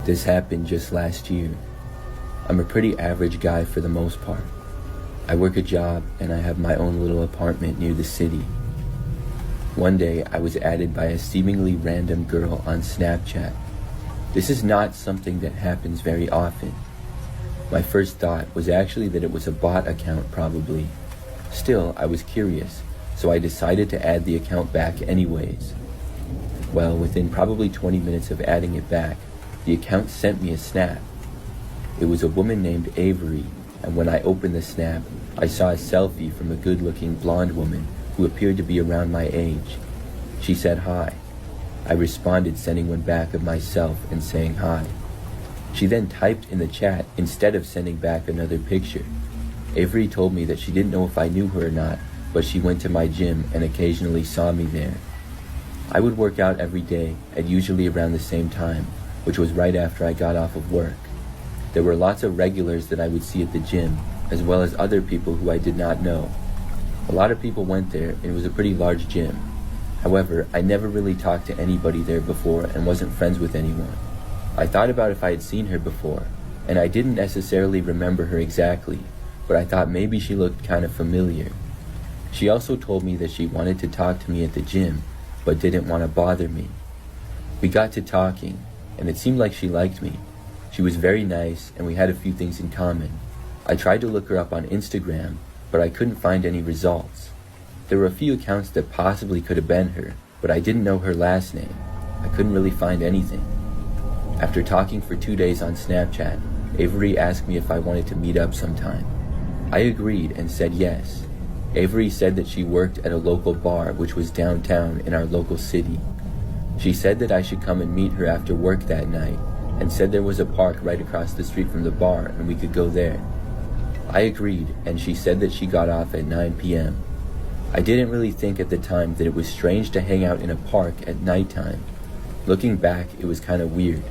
This happened just last year. I'm a pretty average guy for the most part. I work a job and I have my own little apartment near the city. One day I was added by a seemingly random girl on Snapchat. This is not something that happens very often. My first thought was actually that it was a bot account probably. Still, I was curious, so I decided to add the account back anyways. Well, within probably 20 minutes of adding it back, the account sent me a snap. It was a woman named Avery, and when I opened the snap, I saw a selfie from a good-looking blonde woman who appeared to be around my age. She said hi. I responded sending one back of myself and saying hi. She then typed in the chat instead of sending back another picture. Avery told me that she didn't know if I knew her or not, but she went to my gym and occasionally saw me there. I would work out every day at usually around the same time, which was right after I got off of work. There were lots of regulars that I would see at the gym, as well as other people who I did not know. A lot of people went there and it was a pretty large gym. However, I never really talked to anybody there before and wasn't friends with anyone. I thought about if I had seen her before, and I didn't necessarily remember her exactly, but I thought maybe she looked kind of familiar. She also told me that she wanted to talk to me at the gym, but didn't want to bother me. We got to talking, and it seemed like she liked me. She was very nice, and we had a few things in common. I tried to look her up on Instagram, but I couldn't find any results. There were a few accounts that possibly could have been her, but I didn't know her last name. I couldn't really find anything. After talking for 2 days on Snapchat, Avery asked me if I wanted to meet up sometime. I agreed and said yes. Avery said that she worked at a local bar which was downtown in our local city. She said that I should come and meet her after work that night, and said there was a park right across the street from the bar and we could go there. I agreed, and she said that she got off at 9 p.m. I didn't really think at the time that it was strange to hang out in a park at nighttime. Looking back, it was kind of weird,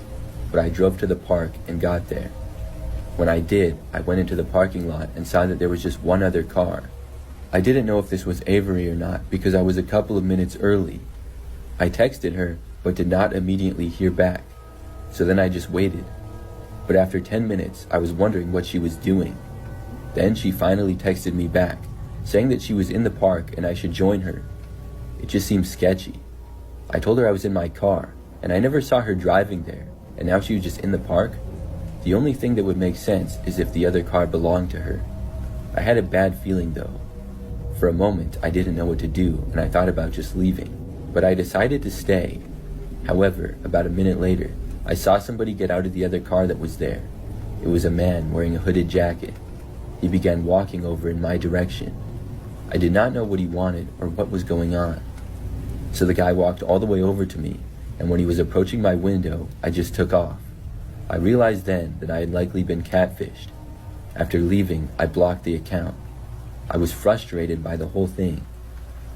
but I drove to the park and got there. When I did, I went into the parking lot and saw that there was just one other car. I didn't know if this was Avery or not because I was a couple of minutes early. I texted her, but did not immediately hear back. So then I just waited. But after 10 minutes, I was wondering what she was doing. Then she finally texted me back, saying that she was in the park and I should join her. It just seemed sketchy. I told her I was in my car, and I never saw her driving there, and now she was just in the park? The only thing that would make sense is if the other car belonged to her. I had a bad feeling though. For a moment, I didn't know what to do, and I thought about just leaving, but I decided to stay. However, about a minute later, I saw somebody get out of the other car that was there. It was a man wearing a hooded jacket. He began walking over in my direction. I did not know what he wanted or what was going on. So the guy walked all the way over to me, and when he was approaching my window, I just took off. I realized then that I had likely been catfished. After leaving, I blocked the account. I was frustrated by the whole thing,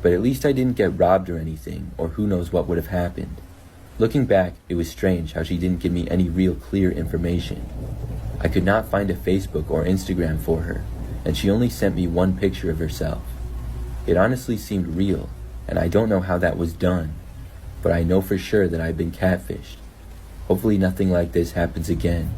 but at least I didn't get robbed or anything, or who knows what would have happened. Looking back, it was strange how she didn't give me any real clear information. I could not find a Facebook or Instagram for her, and she only sent me one picture of herself. It honestly seemed real, and I don't know how that was done, but I know for sure that I've been catfished. Hopefully nothing like this happens again.